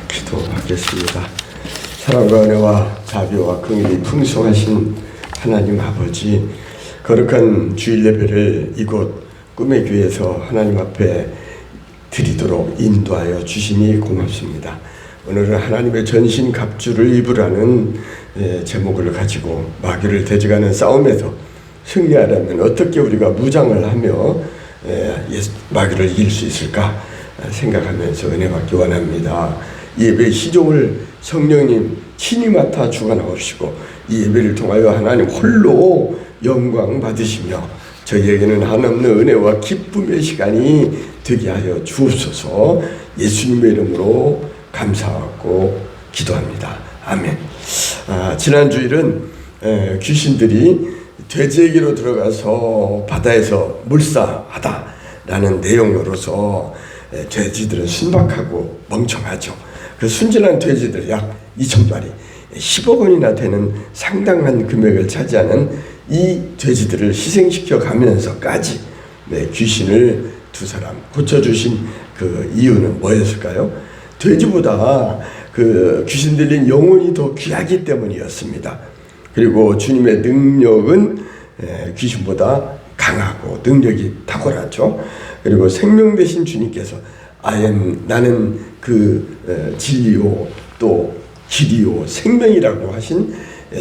기도하겠습니다. 사랑과 은혜와 자비와 긍휼이 풍성하신 하나님 아버지, 거룩한 주일 예배를 이곳 꿈의 교회에서 하나님 앞에 드리도록 인도하여 주시니 고맙습니다. 오늘은 하나님의 전신갑주를 입으라는 제목을 가지고 마귀를 대적하는 싸움에서 승리하려면 어떻게 우리가 무장을 하며 마귀를 이길 수 있을까 생각하면서 은혜 받기 원합니다. 이 예배의 시종을 성령님 친히 맡아 주가 나오시고 이 예배를 통하여 하나님 홀로 영광 받으시며 저희에게는 한없는 은혜와 기쁨의 시간이 되게 하여 주옵소서. 예수님의 이름으로 감사하고 기도합니다. 아멘. 지난 주일은 귀신들이 돼지에게로 들어가서 바다에서 물사하다라는 내용으로서 돼지들은 순박하고 멍청하죠. 그 순진한 돼지들 약 2,000마리, 10억 원이나 되는 상당한 금액을 차지하는 이 돼지들을 희생시켜 가면서까지 귀신을 두 사람 고쳐주신 그 이유는 뭐였을까요? 돼지보다 그 귀신 들린 영혼이 더 귀하기 때문이었습니다. 그리고 주님의 능력은 귀신보다 강하고 능력이 탁월하죠. 그리고 생명 되신 주님께서 나는 그 진리요 또 길이요 생명이라고 하신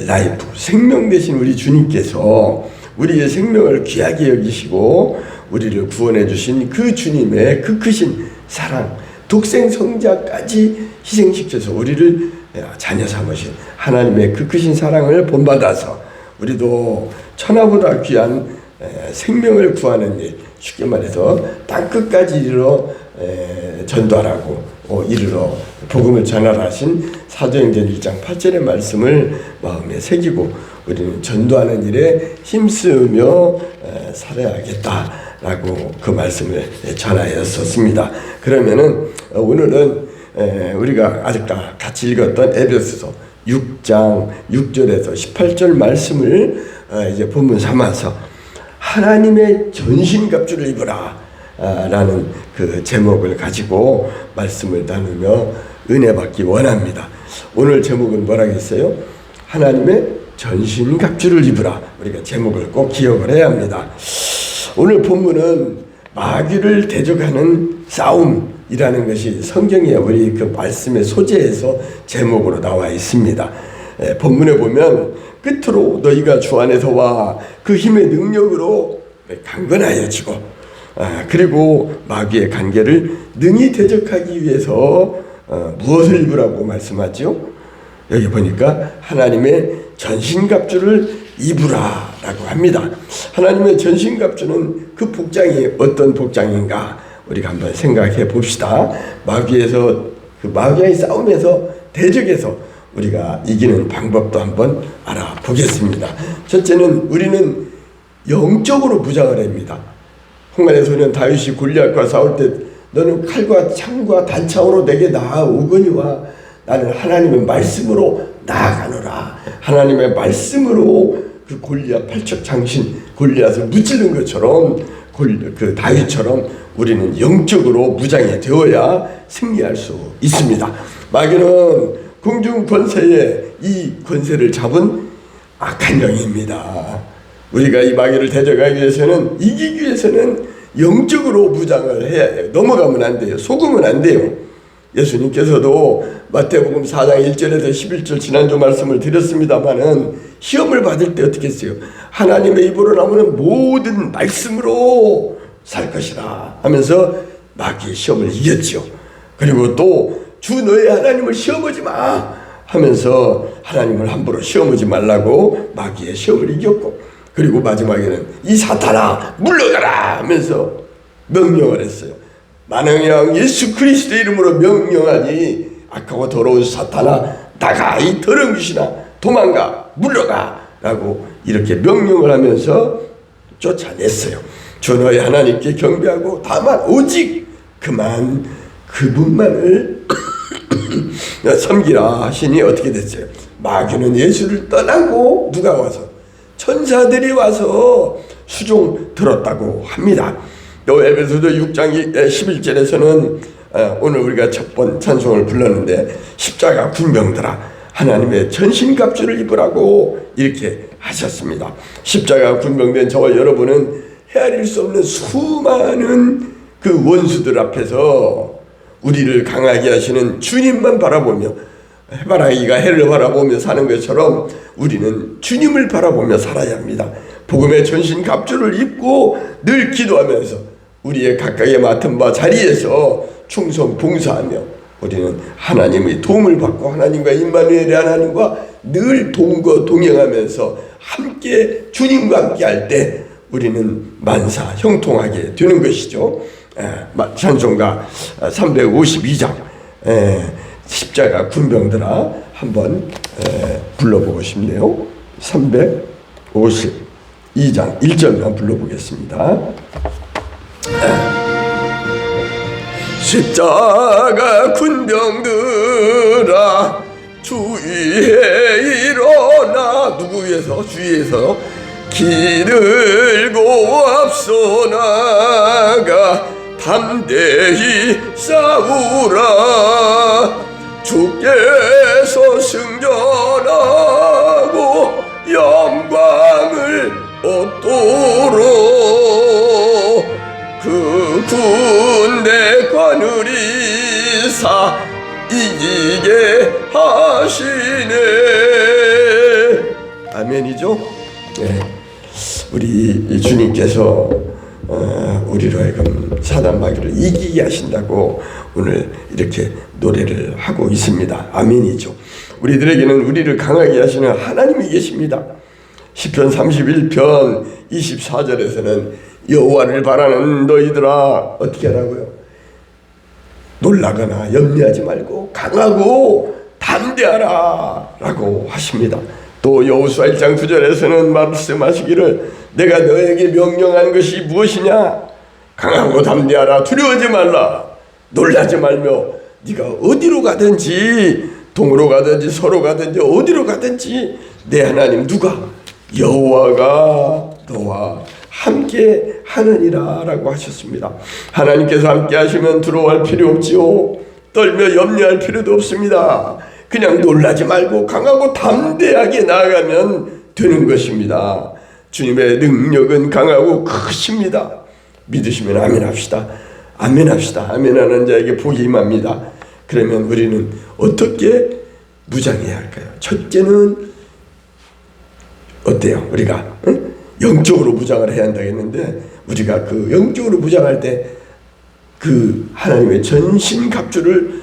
라이프, 생명 되신 우리 주님께서 우리의 생명을 귀하게 여기시고 우리를 구원해 주신 그 주님의 그 크신 사랑, 독생 성자까지 희생시켜서 우리를 자녀 삼으신 하나님의 그 크신 사랑을 본받아서 우리도 천하보다 귀한 생명을 구하는 일, 쉽게 말해서 땅끝까지 이르러 전도하라고 이르러 복음을 전하라 하신 사도행전 1장 8절의 말씀을 마음에 새기고 우리는 전도하는 일에 힘쓰며 살아야겠다라고 그 말씀을 전하였었습니다. 그러면은 오늘은 우리가 아직 같이 읽었던 에베소서 6장 6절에서 18절 말씀을 이제 본문 삼아서 하나님의 전신갑주를 입으라 라는 그 제목을 가지고 말씀을 나누며 은혜 받기 원합니다. 오늘 제목은 뭐라겠어요? 하나님의 전신갑주를 입으라. 우리가 제목을 꼭 기억을 해야 합니다. 오늘 본문은 마귀를 대적하는 싸움이라는 것이 성경에 우리 그 말씀의 소재에서 제목으로 나와 있습니다. 본문에 보면 끝으로 너희가 주 안에서와 그 힘의 능력으로 강건하여 지고 그리고 마귀의 관계를 능히 대적하기 위해서 무엇을 입으라고 말씀하죠? 여기 보니까 하나님의 전신갑주를 입으라라고 합니다. 하나님의 전신갑주는 그 복장이 어떤 복장인가 우리가 한번 생각해 봅시다. 마귀의 싸움에서 대적에서 우리가 이기는 방법도 한번 알아보겠습니다. 첫째는 우리는 영적으로 무장을 합니다. 홍만의 소년 다윗이 골리앗과 싸울 때 너는 칼과 창과 단창으로 내게 나아오거니와 나는 하나님의 말씀으로 나아가노라. 하나님의 말씀으로 그 골리앗 팔척장신 골리앗을 무찌른 것처럼 그 다윗처럼 우리는 영적으로 무장이 되어야 승리할 수 있습니다. 마귀는 공중 권세에 이 권세를 잡은 악한 영입니다. 우리가 이 마귀를 대적하기 위해서는 이기기 위해서는 영적으로 무장을 해야 돼요. 넘어가면 안 돼요. 속으면 안 돼요. 예수님께서도 마태복음 4장 1절에서 11절 지난주 말씀을 드렸습니다마는 시험을 받을 때 어떻게 했어요? 하나님의 입으로 나오는 모든 말씀으로 살 것이다 하면서 마귀의 시험을 이겼죠. 그리고 또 주 너의 하나님을 시험하지 마 하면서 하나님을 함부로 시험하지 말라고 마귀의 시험을 이겼고 그리고 마지막에는 이 사탄아 물러가라 하면서 명령을 했어요. 만왕의 왕 예수 그리스도의 이름으로 명령하니 악하고 더러운 사탄아 나가 이 더러운 귀신아 도망가 물러가 라고 이렇게 명령을 하면서 쫓아냈어요. 주 너의 하나님께 경배하고 다만 오직 그만 그분만을 섬기라 하시니 어떻게 됐어요? 마귀는 예수를 떠나고 누가 와서 천사들이 와서 수종 들었다고 합니다. 또 에베소서 6장 11절에서는 오늘 우리가 첫 번 찬송을 불렀는데 십자가 군병들아 하나님의 전신갑주를 입으라고 이렇게 하셨습니다. 십자가 군병된 저와 여러분은 헤아릴 수 없는 수많은 그 원수들 앞에서 우리를 강하게 하시는 주님만 바라보며, 해바라기가 해를 바라보며 사는 것처럼 우리는 주님을 바라보며 살아야 합니다. 복음의 전신갑주를 입고 늘 기도하면서 우리의 각각의 맡은 바 자리에서 충성 봉사하며 우리는 하나님의 도움을 받고 하나님과 임마누엘의 하나님과 늘 동거 동행하면서 함께 주님과 함께 할 때 우리는 만사 형통하게 되는 것이죠. 찬송가 352장 십자가 군병들아 한번 불러보고 싶네요. 352장 1절만 불러보겠습니다. 십자가 군병들아 주위에 일어나, 누구 위해서? 주위에서 기들고 앞서 나가 담대히 싸우라. 주께서 승전하고 영광을 얻도록 그 군대 거느리사 이기게 하시네. 아멘이죠? 네. 우리 주님께서 우리로 하여금 사단 마귀를 이기게 하신다고 오늘 이렇게 노래를 하고 있습니다. 아멘이죠. 우리들에게는 우리를 강하게 하시는 하나님이 계십니다. 시편 31편 24절에서는 여호와를 바라는 너희들아 어떻게 하라고요? 놀라거나 염려하지 말고 강하고 담대하라 라고 하십니다. 또 여호수아 1장 9절에서는 말씀하시기를 내가 너에게 명령한 것이 무엇이냐? 강하고 담대하라. 두려워하지 말라. 놀라지 말며 네가 어디로 가든지, 동으로 가든지 서로 가든지 어디로 가든지 내 하나님 누가? 여호와가 너와 함께 하느니라 라고 하셨습니다. 하나님께서 함께 하시면 두려워할 필요 없지요. 떨며 염려할 필요도 없습니다. 그냥 놀라지 말고 강하고 담대하게 나아가면 되는 것입니다. 주님의 능력은 강하고 크십니다. 믿으시면 아멘 합시다. 아멘 합시다. 아멘하는 자에게 복이 임합니다. 그러면 우리는 어떻게 무장해야 할까요? 첫째는 어때요? 우리가 영적으로 무장을 해야 한다고 했는데, 우리가 그 영적으로 무장할 때 그 하나님의 전신갑주를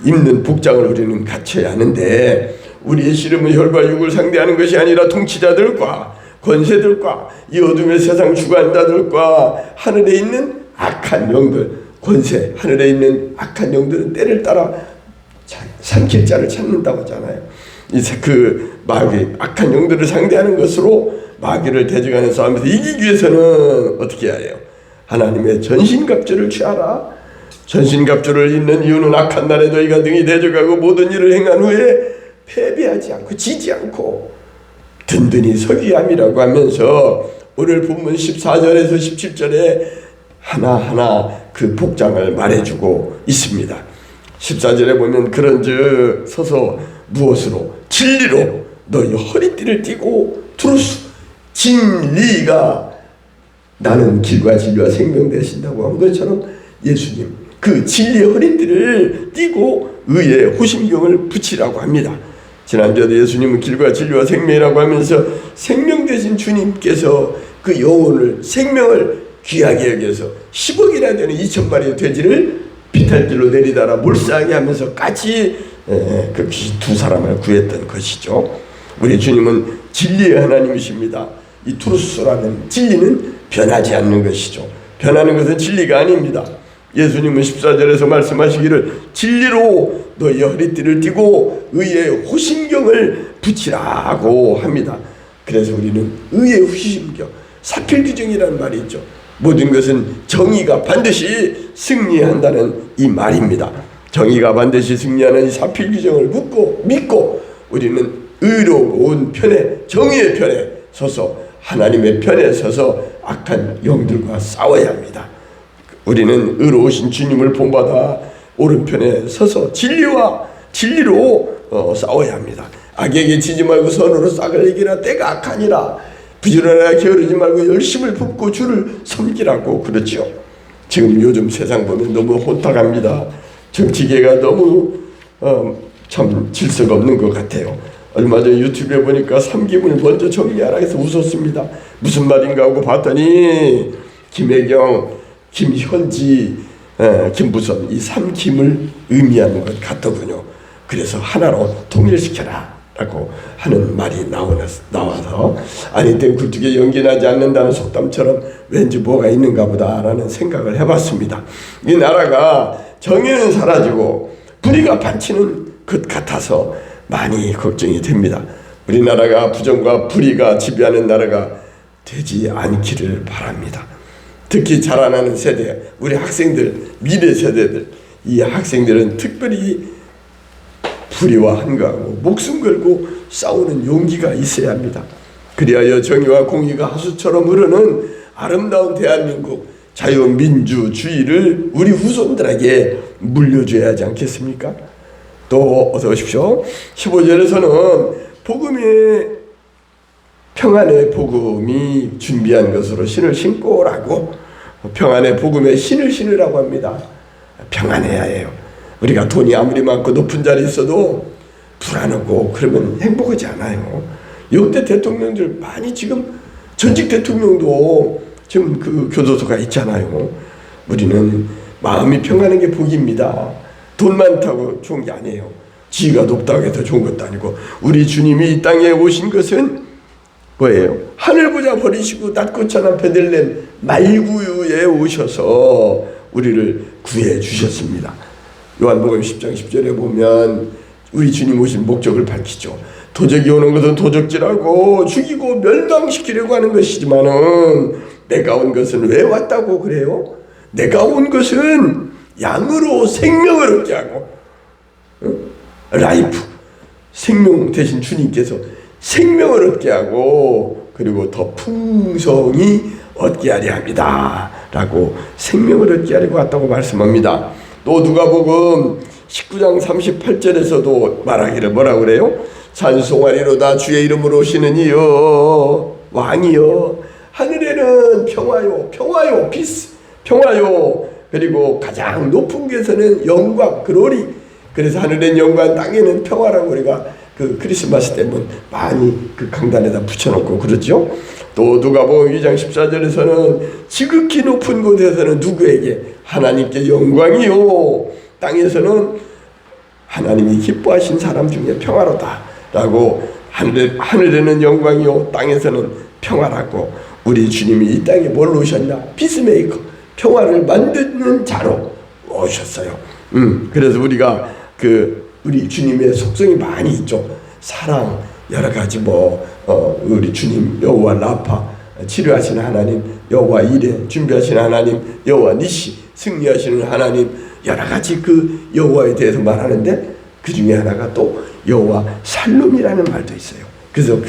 입는 복장을 우리는 갖춰야 하는데, 우리의 씨름은 혈과 육을 상대하는 것이 아니라 통치자들과 권세들과 이 어둠의 세상 주관자들과 하늘에 있는 악한 영들, 권세, 하늘에 있는 악한 영들은 때를 따라 삼킬 자를 찾는다고 하잖아요. 그 마귀, 악한 영들을 상대하는 것으로 마귀를 대적하는 싸움에서 이기기 위해서는 어떻게 해야 해요? 하나님의 전신갑주를 취하라. 전신갑주를 입는 이유는 악한 날에 너희가 능히 대적하고 모든 일을 행한 후에 패배하지 않고 지지 않고 든든히 서기야 함이라고 하면서 오늘 본문 14절에서 17절에 하나하나 그 복장을 말해주고 있습니다. 14절에 보면 그런즉 서서 무엇으로? 진리로 너희 허리띠를 띠고 두루수. 진리가 나는 길과 진리와 생명 되신다고 한 것처럼 예수님 그 진리의 허리띠를 띠고 의의 호심경을 붙이라고 합니다. 지난주에도 예수님은 길과 진리와 생명이라고 하면서 생명 되신 주님께서 그 영혼을, 생명을 귀하게 여겨서 10억이나 되는 2,000마리의 돼지를 비탈길로 내리다라 몰살하게 하면서 같이 그 두 사람을 구했던 것이죠. 우리 주님은 진리의 하나님이십니다. 이 투루스라는 진리는 변하지 않는 것이죠. 변하는 것은 진리가 아닙니다. 예수님은 14절에서 말씀하시기를 진리로 너희 허리띠를 띠고 의의 호심경을 붙이라고 합니다. 그래서 우리는 의의 호심경, 사필규정이라는 말이 있죠. 모든 것은 정의가 반드시 승리한다는 이 말입니다. 정의가 반드시 승리하는 이 사필규정을 믿고 우리는 의로운 편에, 정의의 편에 서서 하나님의 편에 서서 악한 영들과 싸워야 합니다. 우리는 의로우신 주님을 본받아 오른편에 서서 진리로 싸워야 합니다. 악에게 지지 말고 선으로 싹을 이기라. 때가 악하니라. 부지런하게 게으르지 말고 열심을 품고 주를 섬기라고 그러죠. 지금 요즘 세상 보면 너무 혼탁합니다. 정치계가 너무 참 질서가 없는 것 같아요. 얼마 전 유튜브에 보니까 삼김을 먼저 정리하라 해서 웃었습니다. 무슨 말인가 하고 봤더니 김혜경, 김현지, 김부선 이 삼김을 의미하는 것 같더군요. 그래서 하나로 통일시켜라 라고 하는 말이 나와서 아니 때 굴뚝에 연기 나지 않는다는 속담처럼 왠지 뭐가 있는가 보다 라는 생각을 해봤습니다. 이 나라가 정의는 사라지고 불의가 판치는 것 같아서 많이 걱정이 됩니다. 우리나라가 부정과 불의가 지배하는 나라가 되지 않기를 바랍니다. 특히 자라나는 세대, 우리 학생들, 미래 세대들, 이 학생들은 특별히 불의와 한가하고 목숨 걸고 싸우는 용기가 있어야 합니다. 그리하여 정의와 공의가 하수처럼 흐르는 아름다운 대한민국 자유민주주의를 우리 후손들에게 물려줘야 하지 않겠습니까? 또 어서 오십시오. 15절에서는 평안의 복음이 준비한 것으로 신을 신고라고 평안의 복음에 신을 신으라고 합니다. 평안해야 해요. 우리가 돈이 아무리 많고 높은 자리에 있어도 불안하고 그러면 행복하지 않아요. 역대 대통령들 많이 지금 전직 대통령도 지금 그 교도소가 있잖아요. 우리는 마음이 평안한 게 복입니다. 돈 많다고 좋은 게 아니에요. 지위가 높다고 해서 좋은 것도 아니고 우리 주님이 이 땅에 오신 것은 뭐예요? 하늘 보자 버리시고 낮고 천한 베들레헴 말구유에 오셔서 우리를 구해 주셨습니다. 요한복음 10장 10절에 보면 우리 주님 오신 목적을 밝히죠. 도적이 오는 것은 도적질하고 죽이고 멸망시키려고 하는 것이지만은 내가 온 것은 왜 왔다고 그래요? 내가 온 것은 양으로 생명을 얻게 하고 라이프 생명 대신 주님께서 생명을 얻게 하고 그리고 더 풍성히 얻게 하려 합니다 라고 생명을 얻게 하려고 왔다고 말씀합니다. 또 누가복음 19장 38절에서도 말하기를 뭐라고 그래요? 찬송하리로다 주의 이름으로 오시는 이여 왕이여 하늘에는 평화요 피스 평화요 그리고 가장 높은 곳에서는 영광 글로리 그래서 하늘엔 영광 땅에는 평화라고 우리가 그 크리스마스 때면 많이 그 강단에다 붙여놓고 그러죠. 또 누가복음 2장 14절에서는 지극히 높은 곳에서는 누구에게 하나님께 영광이요 땅에서는 하나님이 기뻐하신 사람 중에 평화로다 라고 하늘에는 영광이요 땅에서는 평화라고 우리 주님이 이 땅에 뭘로 오셨나? 피스메이커 평화를 만드는 자로 오셨어요. 그래서 우리가 우리 주님의 속성이 많이 있죠. 사랑 여러 가지 우리 주님 여호와 라파 치료하시는 하나님 여호와 이레 준비하시는 하나님 여호와 니시 승리하시는 하나님 여러 가지 그 여호와에 대해서 말하는데 그 중에 하나가 또 여호와 살롬이라는 말도 있어요. 그래서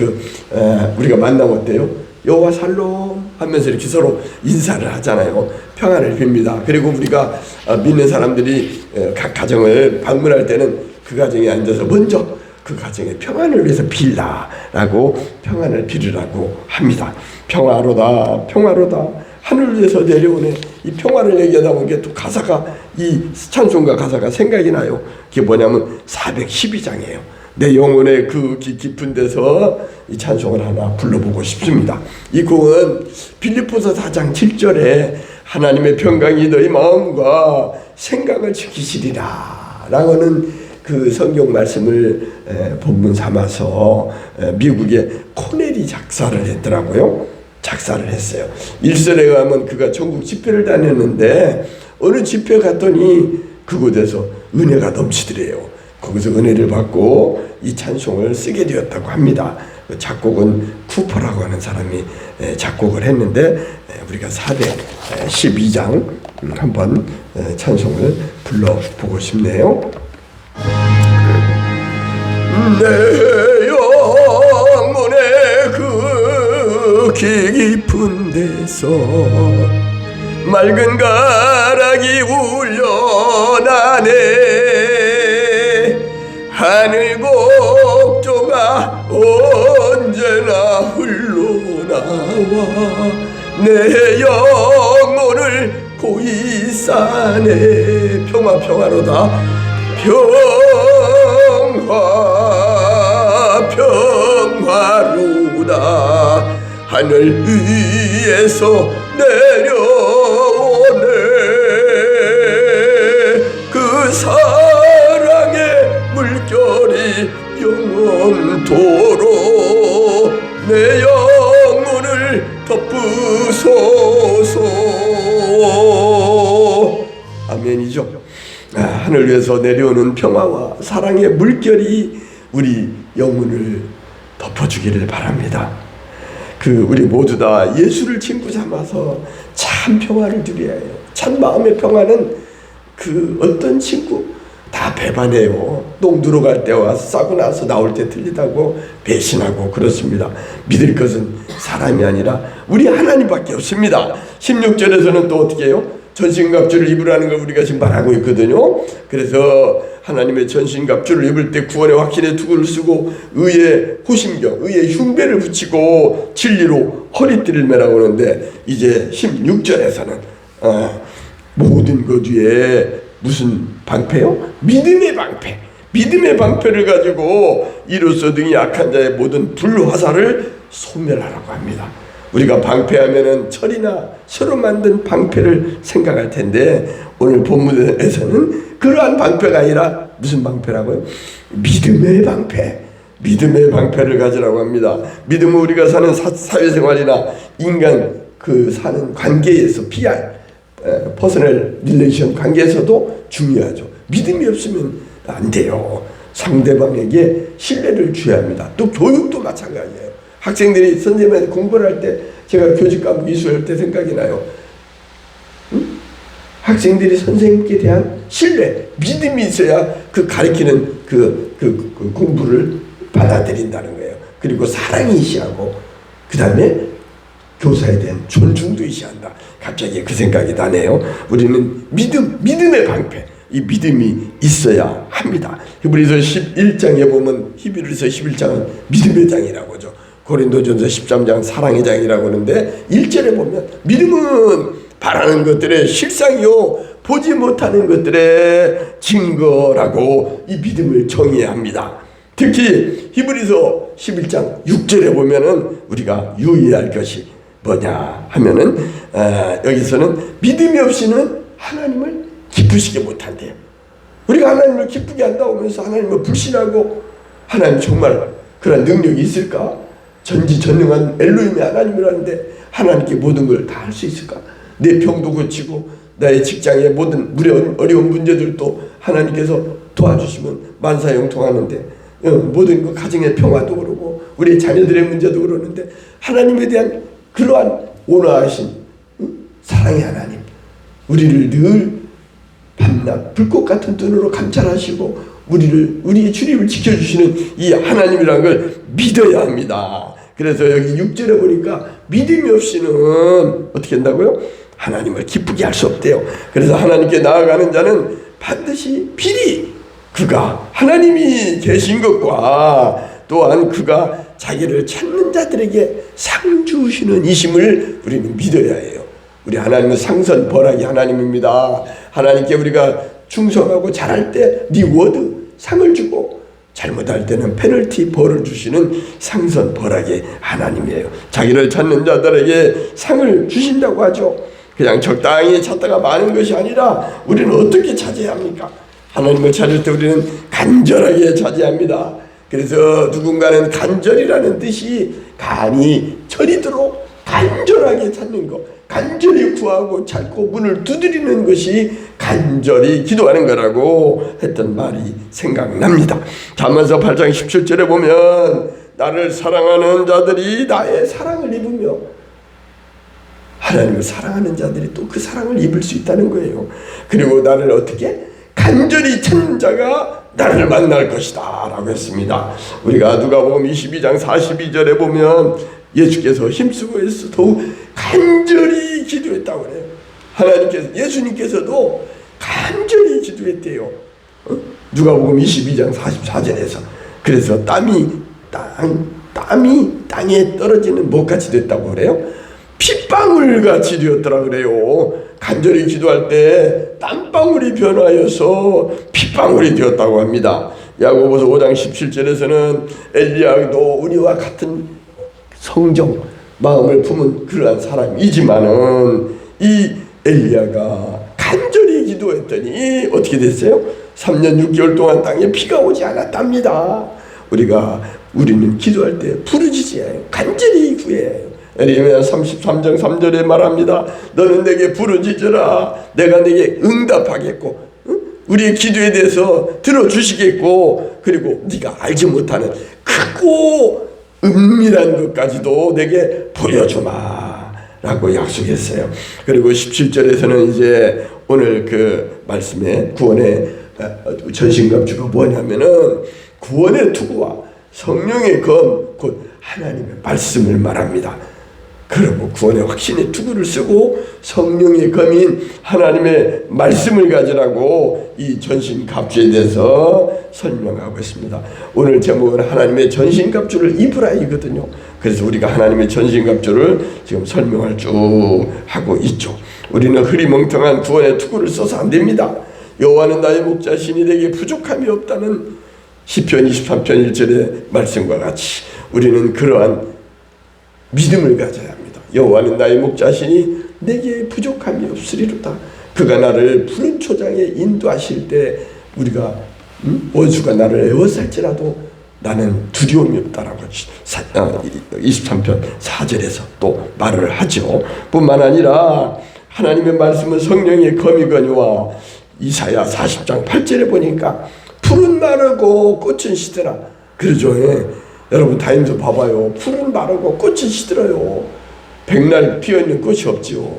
우리가 만나면 어때요? 여호와 살롬 하면서 이렇게 서로 인사를 하잖아요. 평안을 빕니다. 그리고 우리가 믿는 사람들이 각 가정을 방문할 때는 그 가정에 앉아서 먼저 그 가정의 평안을 위해서 빌라라고 평안을 빌으라고 합니다. 평화로다 하늘에서 내려오네. 이 평화를 얘기하다 보니까 또 가사가 이 찬송가 가사가 생각이 나요. 그게 뭐냐면 412장이에요. 내 영혼의 그 깊은 데서 이 찬송을 하나 불러보고 싶습니다. 이 곡은 빌립보서 4장 7절에 하나님의 평강이 너희 마음과 생각을 지키시리라 라고는 그 성경 말씀을 본문 삼아서 미국의 코넬이 작사를 했더라고요. 작사를 했어요. 일설에 의하면 그가 전국 집회를 다녔는데 어느 집회 갔더니 그곳에서 은혜가 넘치더래요. 거기서 은혜를 받고 이 찬송을 쓰게 되었다고 합니다. 작곡은 쿠퍼라고 하는 사람이 작곡을 했는데 우리가 4대 12장 한번 찬송을 불러보고 싶네요. 내 영혼의 그 깊은 데서 맑은 음악이 울려나네. 하늘 곡조가 언제나 흘러나와 내 영혼을 고이 싸네. 평화 평화로다. 평화 평화로다. 하늘 위에서 내려오네. 그 사랑의 물결이 영원토록 내 영혼을 덮으소서. 아멘이죠. 하늘 위에서 내려오는 평화와 사랑의 물결이 우리 영혼을 덮어주기를 바랍니다. 우리 모두 다 예수를 친구 삼아서 참 평화를 누려야 해요. 참 마음의 평화는 어떤 친구 다 배반해요. 똥 누러 갈 때와 싸고 나서 나올 때 틀리다고 배신하고 그렇습니다. 믿을 것은 사람이 아니라 우리 하나님밖에 없습니다. 16절에서는 또 어떻게 해요? 전신갑주를 입으라는 걸 우리가 지금 말하고 있거든요. 그래서 하나님의 전신갑주를 입을 때 구원의 확신의 투구를 쓰고 의의 호심경, 의의 흉배를 붙이고 진리로 허리띠를 매라고 하는데, 이제 16절에서는 모든 것 위에 무슨 방패요? 믿음의 방패. 믿음의 방패를 가지고 이로써 등이 약한 자의 모든 불화살을 소멸하라고 합니다. 우리가 방패하면은 철이나 새로 만든 방패를 생각할 텐데, 오늘 본문에서는 그러한 방패가 아니라 무슨 방패라고요? 믿음의 방패. 믿음의 방패를 가지라고 합니다. 믿음은 우리가 사는 사회생활이나 인간 사는 관계에서 퍼스널 릴레이션 관계에서도 중요하죠. 믿음이 없으면 안 돼요. 상대방에게 신뢰를 줘야 합니다. 또 교육도 마찬가지예요. 학생들이 선생님한테 공부를 할 때, 제가 교직 과목 이수할 때 생각이 나요. 학생들이 선생님께 대한 신뢰, 믿음이 있어야 가르치는 공부를 받아들인다는 거예요. 그리고 사랑이 시하고, 그 다음에 교사에 대한 존중도 있어야 한다. 갑자기 그 생각이 나네요. 우리는 믿음의 방패, 이 믿음이 있어야 합니다. 히브리서 11장에 보면, 히브리서 11장은 믿음의 장이라고 하죠. 고린도전서 13장 사랑의 장이라고 하는데, 1절에 보면 믿음은 바라는 것들의 실상이요 보지 못하는 것들의 증거라고 이 믿음을 정의해야 합니다. 특히 히브리서 11장 6절에 보면은 우리가 유의할 것이 뭐냐 하면은 여기서는 믿음이 없이는 하나님을 기쁘시게 못한대요. 우리가 하나님을 기쁘게 한다고 하면서 하나님을 불신하고, 하나님 정말 그런 능력이 있을까? 전지전능한 엘로힘의 하나님이라는데 하나님께 모든 걸 다 할 수 있을까? 내 병도 고치고 나의 직장의 모든 어려운 문제들도 하나님께서 도와주시면 만사형통하는데, 모든 그 가정의 평화도 그러고 우리 자녀들의 문제도 그러는데, 하나님에 대한 그러한 온화하신 사랑의 하나님, 우리를 늘 밤낮 불꽃 같은 눈으로 감찰하시고 우리의 출입을 지켜주시는 이 하나님이라는 걸 믿어야 합니다. 그래서 여기 6절에 보니까 믿음이 없이는 어떻게 한다고요? 하나님을 기쁘게 할 수 없대요. 그래서 하나님께 나아가는 자는 반드시 필히 그가 하나님이 계신 것과 또한 그가 자기를 찾는 자들에게 상 주시는 이심을 우리는 믿어야 해요. 우리 하나님은 상선 벌하기 하나님입니다. 하나님께 우리가 충성하고 잘할 때 리워드 상을 주고, 잘못할 때는 페널티 벌을 주시는 상선 벌하기 하나님이에요. 자기를 찾는 자들에게 상을 주신다고 하죠. 그냥 적당히 찾다가 마는 것이 아니라 우리는 어떻게 찾아야 합니까? 하나님을 찾을 때 우리는 간절하게 찾아야 합니다. 그래서 누군가는 간절이라는 뜻이 간이 저리도록 간절하게 찾는 것, 간절히 구하고 찾고 문을 두드리는 것이 간절히 기도하는 거라고 했던 말이 생각납니다. 잠언서 8장 17절에 보면 나를 사랑하는 자들이 나의 사랑을 입으며, 하나님을 사랑하는 자들이 또 그 사랑을 입을 수 있다는 거예요. 그리고 나를 어떻게? 간절히 찾는 자가 나를 만날 것이다 라고 했습니다. 우리가 누가복음 22장 42절에 보면 예수께서 힘쓰고 해서 더욱 간절히 기도했다고 그래요. 예수님께서도 간절히 기도했대요. 누가복음 22장 44절에서. 그래서 땀이 땅에 떨어지는 못같이 됐다고 그래요. 핏방울같이 되었더라 그래요. 간절히 기도할 때 땀방울이 변하여서 핏방울이 되었다고 합니다. 야고보서 5장 17절에서는 엘리야도 우리와 같은 성정 마음을 품은 그러한 사람이지만은 이 엘리야가 간절히 기도했더니 어떻게 됐어요? 3년 6개월 동안 땅에 비가 오지 않았답니다. 우리는 기도할 때 부르짖어야 해요. 간절히 구해야 해요. 에레미야 33장 3절에 말합니다. 너는 내게 부르짖으라. 내가 내게 응답하겠고, 우리의 기도에 대해서 들어주시겠고, 그리고 네가 알지 못하는 크고 은밀한 것까지도 내게 보여주마 라고 약속했어요. 그리고 17절에서는 이제 오늘 그 말씀의 구원의 전신갑주가 뭐냐면은 구원의 투구와 성령의 검, 곧 하나님의 말씀을 말합니다. 그리고 구원의 확신의 투구를 쓰고 성령의 검인 하나님의 말씀을 가지라고 이 전신갑주에 대해서 설명하고 있습니다. 오늘 제목은 하나님의 전신갑주를 입으라이거든요. 그래서 우리가 하나님의 전신갑주를 지금 설명을 쭉 하고 있죠. 우리는 흐리멍텅한 구원의 투구를 써서 안 됩니다. 여호와는 나의 목자시니 내게 부족함이 없다는 시편 23편 1절의 말씀과 같이 우리는 그러한 믿음을 가져야 합니다. 여호와는 나의 목자시니 내게 부족함이 없으리로다. 그가 나를 푸른 초장에 인도하실 때 우리가 원수가 나를 에워쌀지라도 나는 두려움이 없다라고 23편 4절에서 또 말을 하죠. 뿐만 아니라 하나님의 말씀은 성령의 검이거니와 이사야 40장 8절에 보니까 푸른 마르고 꽃은 시들어. 그러죠. 예. 여러분 다니면서 봐봐요. 푸른 마르고 꽃은 시들어요. 백날 피어있는 꽃이 없지요.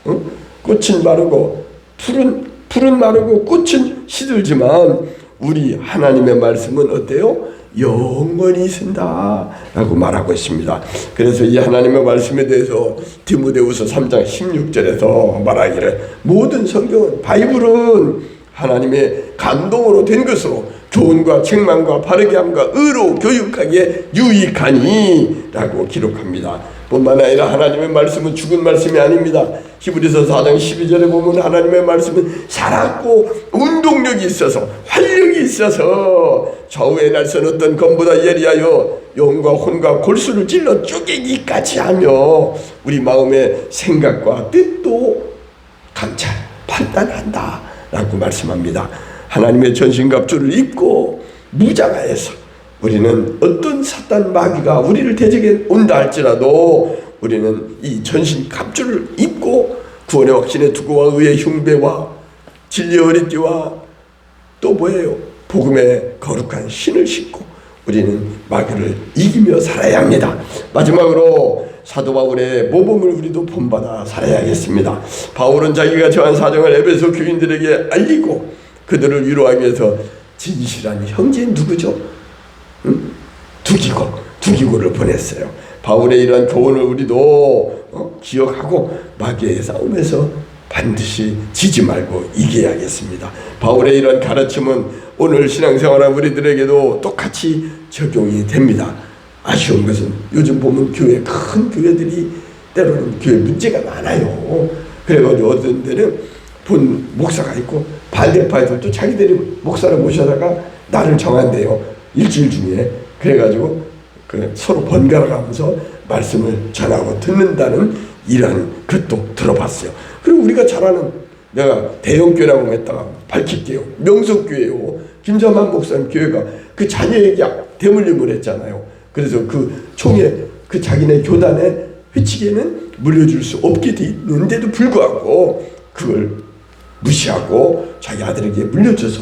응? 꽃은 마르고 푸른 마르고 꽃은 시들지만 우리 하나님의 말씀은 어때요? 영원히 쓴다 라고 말하고 있습니다. 그래서 이 하나님의 말씀에 대해서 디모데후서 3장 16절에서 말하기를 모든 성경은 바이블은 하나님의 감동으로 된 것으로 교훈과 책망과 바르게 함과 의로 교육하기에 유익하니 라고 기록합니다. 뿐만 아니라 하나님의 말씀은 죽은 말씀이 아닙니다. 히브리서 4장 12절에 보면 하나님의 말씀은 살았고 운동력이 있어서 활력이 있어서 좌우에 날선 어떤 검보다 예리하여 영과 혼과 골수를 찔러 쪼개기까지 하며 우리 마음의 생각과 뜻도 감찰 판단한다 라고 말씀합니다. 하나님의 전신갑주를 입고 무장하여서 우리는 어떤 사탄 마귀가 우리를 대적해 온다 할지라도 우리는 이 전신갑주를 입고 구원의 확신의 투구와 의의 흉배와 진리의 어리띠와 또 뭐예요? 복음의 거룩한 신을 신고 우리는 마귀를 이기며 살아야 합니다. 마지막으로 사도 바울의 모범을 우리도 본받아 살아야겠습니다. 바울은 자기가 처한 사정을 에베소 교인들에게 알리고 그들을 위로하기 위해서 진실한 형제인 누구죠? 두기고를 보냈어요. 바울의 이러한 교훈을 우리도 기억하고 마귀의 싸움에서 반드시 지지 말고 이겨야겠습니다. 바울의 이러한 가르침은 오늘 신앙생활한 우리들에게도 똑같이 적용이 됩니다. 아쉬운 것은 요즘 보면 큰 교회들이 때로는 교회 문제가 많아요. 그래가지고 어떤 데는 본 목사가 있고 반대파에서 또 자기들이 목사를 모셔다가 날을 정한대요. 일주일 중에. 그래가지고 서로 번갈아 가면서 말씀을 전하고 듣는다는 이런 것도 들어봤어요. 그리고 우리가 잘 아는 내가 대형교회라고 했다가 밝힐게요. 명석교회요. 김자만 목사님 교회가 그 자녀에게 대물림을 했잖아요. 그래서 그 총회 그 자기네 교단에 회칙에는 물려줄 수 없게 돼 있는데도 불구하고 그걸 무시하고 자기 아들에게 물려줘서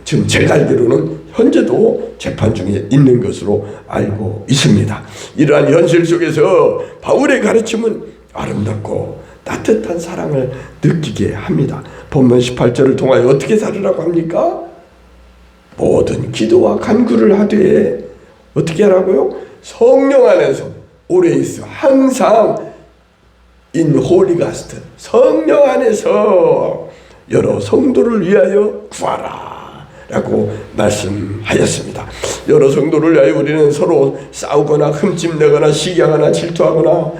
지금 제가 알기로는 현재도 재판 중에 있는 것으로 알고 있습니다. 이러한 현실 속에서 바울의 가르침은 아름답고 따뜻한 사랑을 느끼게 합니다. 본문 18절을 통하여 어떻게 살으라고 합니까? 모든 기도와 간구를 하되 어떻게 하라고요? 성령 안에서 오래 있어 항상 in Holy Ghost, 성령 안에서 여러 성도를 위하여 구하라 라고 말씀하였습니다. 여러 성도를 위하여 우리는 서로 싸우거나 흠집내거나 시기하거나 질투하거나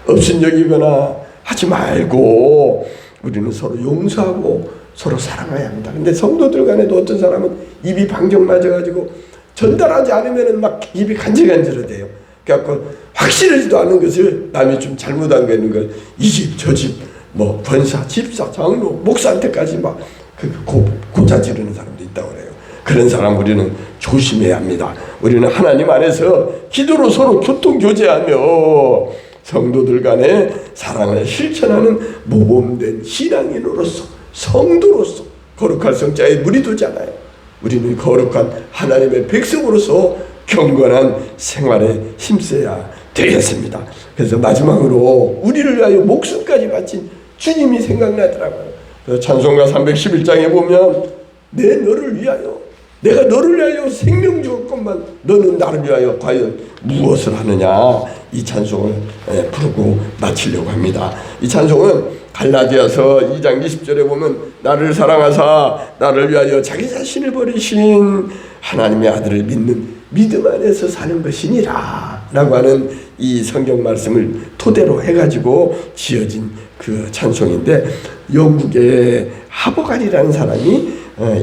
업신여기거나 하지 말고 우리는 서로 용서하고 서로 사랑해야 합니다. 근데 성도들 간에도 어떤 사람은 입이 방정 맞아가지고 전달하지 않으면 막 입이 간질간질하대요. 그래갖고 확실하지도 않은 것을 남이 좀 잘못한 거 있는 걸 이 집 저 집 뭐 권사 집사 장로 목사한테까지 막 고자 지르는 사람도 있다고 그래요. 그런 사람 우리는 조심해야 합니다. 우리는 하나님 안에서 기도로 서로 교통교제하며 성도들 간의 사랑을 실천하는 모범된 신앙인으로서 성도로서 거룩한 성자의 무리도잖아요. 우리는 거룩한 하나님의 백성으로서 경건한 생활에 힘써야 되겠습니다. 그래서 마지막으로 우리를 위하여 목숨까지 바친 주님이 생각나더라고요. 그래서 찬송가 311장에 보면 내 너를 위하여, 내가 너를 위하여 생명 주었건만 너는 나를 위하여 과연 무엇을 하느냐, 이 찬송을 부르고 마치려고 합니다. 이 찬송은 갈라디아서 2장 20절에 보면 나를 사랑하사 나를 위하여 자기 자신을 버리신 하나님의 아들을 믿는 믿음 안에서 사는 것이니라 라고 하는 이 성경 말씀을 토대로 해가지고 지어진 그 찬송인데, 영국의 하버간이라는 사람이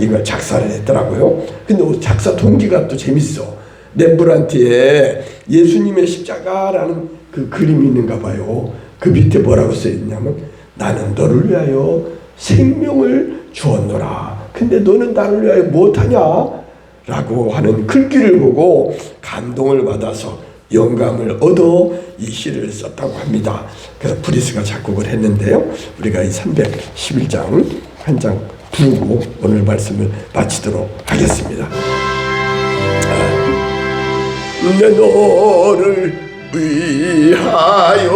이걸 작사를 했더라고요. 근데 작사 동기가 또 재밌어. 렘브란트에 예수님의 십자가라는 그 그림이 있는가 봐요. 그 밑에 뭐라고 써있냐면 나는 너를 위하여 생명을 주었노라. 근데 너는 나를 위하여 무엇하냐? 라고 하는 글귀를 보고 감동을 받아서 영감을 얻어 이 시를 썼다고 합니다. 그래서 브리스가 작곡을 했는데요. 우리가 이 311장 한 장 부르고 오늘 말씀을 마치도록 하겠습니다. 내 너를 위하여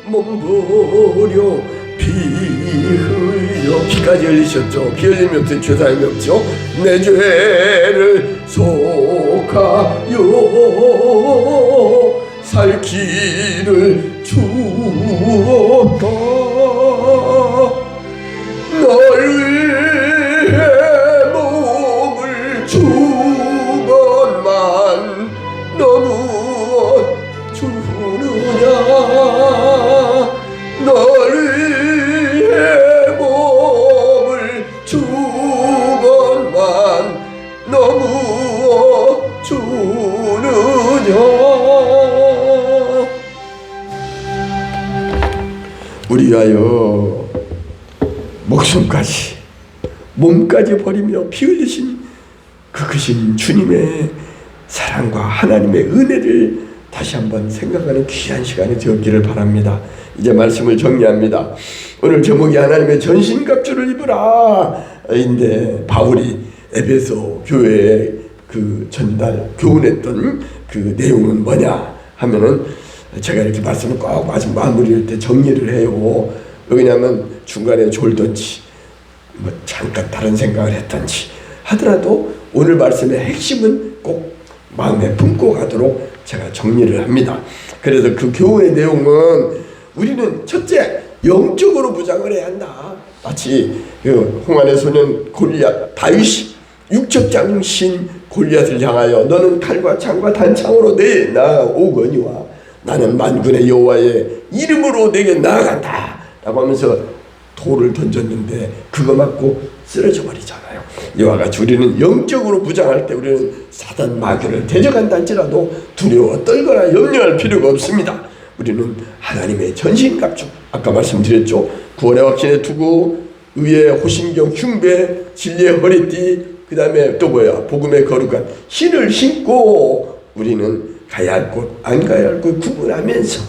몸부려 피 흘려, 피까지 흘리셨죠. 피 흘리면 어떻게 죄사함이 없죠. 내 죄를 속하여 살 길을 주었다. 널 위해 몸을 주건만 너 무엇 주느냐. 널 위해 몸을 주건만 너 무엇 주느냐. 우리 위하여 목숨까지 몸까지 버리며 피 흘리신 그 크신 주님의 사랑과 하나님의 은혜를 다시 한번 생각하는 귀한 시간이 되었기를 바랍니다. 이제 말씀을 정리합니다. 오늘 제목이 하나님의 전신갑주를 입으라 인데, 바울이 에베소 교회에 그 전달 교훈했던 그 내용은 뭐냐 하면은, 제가 이렇게 말씀을 꼭 마무리할 때 정리를 해요. 왜냐하면 중간에 졸던지 뭐 잠깐 다른 생각을 했던지 하더라도 오늘 말씀의 핵심은 꼭 마음에 품고 가도록 제가 정리를 합니다. 그래서 그 교훈의 내용은 우리는 첫째, 영적으로 무장을 해야 한다. 마치 그 홍안의 소년 골리앗, 다윗이 육적 장신 골리앗을 향하여 너는 칼과 창과 단창으로 내 나오거니와 나는 만군의 여호와의 이름으로 내게 나아간다 라고 하면서 돌을 던졌는데 그거 맞고 쓰러져 버리잖아요. 이와 같이 우리는 영적으로 무장할 때 우리는 사단 마귀를 대적한다 할지라도 두려워 떨거나 염려할 필요가 없습니다. 우리는 하나님의 전신갑주, 아까 말씀드렸죠. 구원의 확신에 두고 의의 호신경 흉배, 진리의 허리띠, 그 다음에 또 뭐야, 복음의 거룩한 신을 신고 우리는 가야 할 곳, 안 가야 할 곳 구분하면서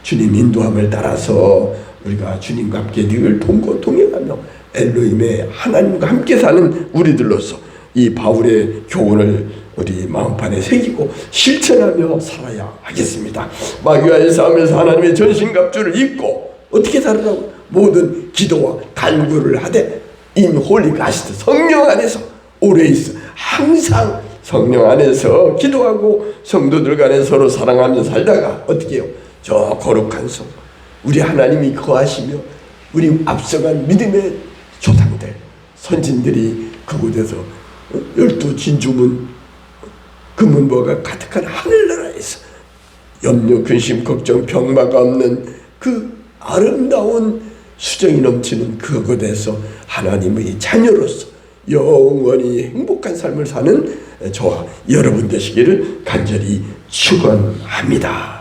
주님 인도함을 따라서 우리가 주님과 함께 늘 동행하며 엘로힘의 하나님과 함께 사는 우리들로서 이 바울의 교훈을 우리 마음판에 새기고 실천하며 살아야 하겠습니다. 마귀와의 싸움에서 하나님의 전신갑주를 입고 어떻게 살으라고? 모든 기도와 간구를 하되 in Holy Ghost, 성령 안에서 오래 있어 항상 성령 안에서 기도하고 성도들 간에 서로 사랑하며 살다가 어떻게 해요? 저 거룩한 성, 우리 하나님이 거하시며 우리 앞서간 믿음의 조상들, 선진들이 그곳에서 12 진주문 금은보가 가득한 하늘나라에서 염려, 근심, 걱정, 병마가 없는 그 아름다운 수정이 넘치는 그곳에서 하나님의 자녀로서 영원히 행복한 삶을 사는 저와 여러분 되시기를 간절히 축원합니다.